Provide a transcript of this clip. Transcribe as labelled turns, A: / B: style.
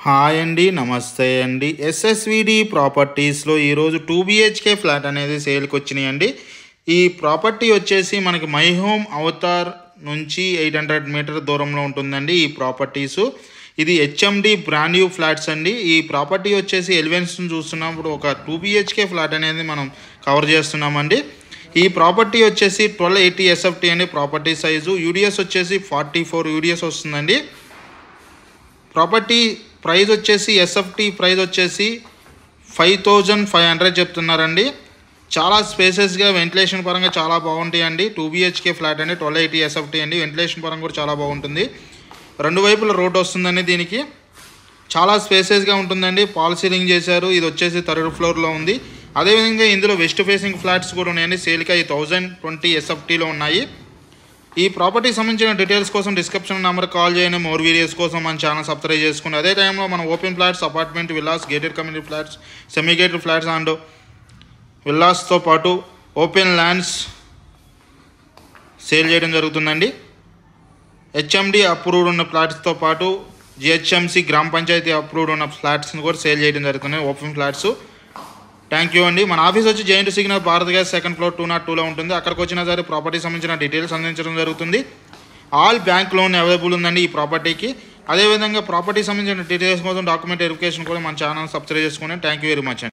A: Hi అండి, నమస్తే అండి. ఎస్ఎస్విడి ప్రాపర్టీస్లో ఈరోజు 2 BHK ఫ్లాట్ అనేది సేల్కి వచ్చినాయండి. ఈ ప్రాపర్టీ వచ్చేసి మనకి మై హోమ్ అవతార్ నుంచి 800 మీటర్ దూరంలో ఉంటుందండి. ఈ ప్రాపర్టీసు ఇది హెచ్ఎండి బ్రాండ్ న్యూ ఫ్లాట్స్ అండి. ఈ ప్రాపర్టీ వచ్చేసి ఎలివెన్స్ని చూస్తున్నప్పుడు ఒక 2 BHK ఫ్లాట్ అనేది మనం కవర్ చేస్తున్నామండి. ఈ ప్రాపర్టీ వచ్చేసి 1280 SFT అండి. ప్రాపర్టీ సైజు యూడిఎస్ వచ్చేసి 44 యూడిఎస్ వస్తుందండి. ప్రాపర్టీ ప్రైస్ వచ్చేసి ఎస్ఎఫ్టీ ప్రైస్ వచ్చేసి 5500 చెప్తున్నారండి. చాలా స్పేసెస్గా వెంటిలేషన్ పరంగా చాలా బాగుంటాయండి. 2 BHK ఫ్లాట్ అండి, 1280 SFT అండి. వెంటిలేషన్ పరంగా కూడా చాలా బాగుంటుంది. రెండు వైపుల రోడ్ వస్తుందండి. దీనికి చాలా స్పేసెస్గా ఉంటుందండి. పాల్ సీలింగ్ చేశారు. ఇది వచ్చేసి 3rd ఫ్లోర్లో ఉంది. అదేవిధంగా ఇందులో వెస్ట్ ఫేసింగ్ ఫ్లాట్స్ కూడా ఉన్నాయండి. సేల్కి 1020 SFTలో ఉన్నాయి. ఈ ప్రాపర్టీ సంబంధించిన డీటెయిల్స్ కోసం డిస్క్రిప్షన్ నెంబర్ కాల్ చేయండి. మోర్ వీడియోస్ కోసం మన ఛానల్ సబ్స్క్రైబ్ చేసుకోండి. అదే టైంలో మనం open flats, apartment, villas, gated community flats, semi gated flats and విల్లాస్తో పాటు ఓపెన్ ల్యాండ్స్ సేల్ చేయడం జరుగుతుందండి. హెచ్ఎండి అప్రూవ్డ్ ఉన్న ఫ్లాట్స్తో పాటు జిహెచ్ఎంసి గ్రామ పంచాయతీ అప్రూవ్డ్ ఉన్న ఫ్లాట్స్ని కూడా సేల్ చేయడం జరుగుతుంది, ఓపెన్ ఫ్లాట్స్. థ్యాంక్ యూ అండి. మన ఆఫీస్ వచ్చి giant signal Bharat gas 2nd floor 202లో ఉంటుంది. అక్కడికి వచ్చినా సరే ప్రాపర్టీ సంబంధించిన డీటెయిల్స్ అందించడం జరుగుతుంది. ఆల్ బ్యాంక్ లోన్ అవైలబుల్ ఉందండి ఈ ప్రాపర్టీకి. అదేవిధంగా ప్రాపర్టీ సంబంధించిన డీటెయిల్స్ కోసం డాక్యుమెంట్ వెరిఫికేషన్ కూడా మన ఛానల్ సబ్స్క్రైబ్ చేసుకోండి. థ్యాంక్ యూ వెరీ మచ్ అండి.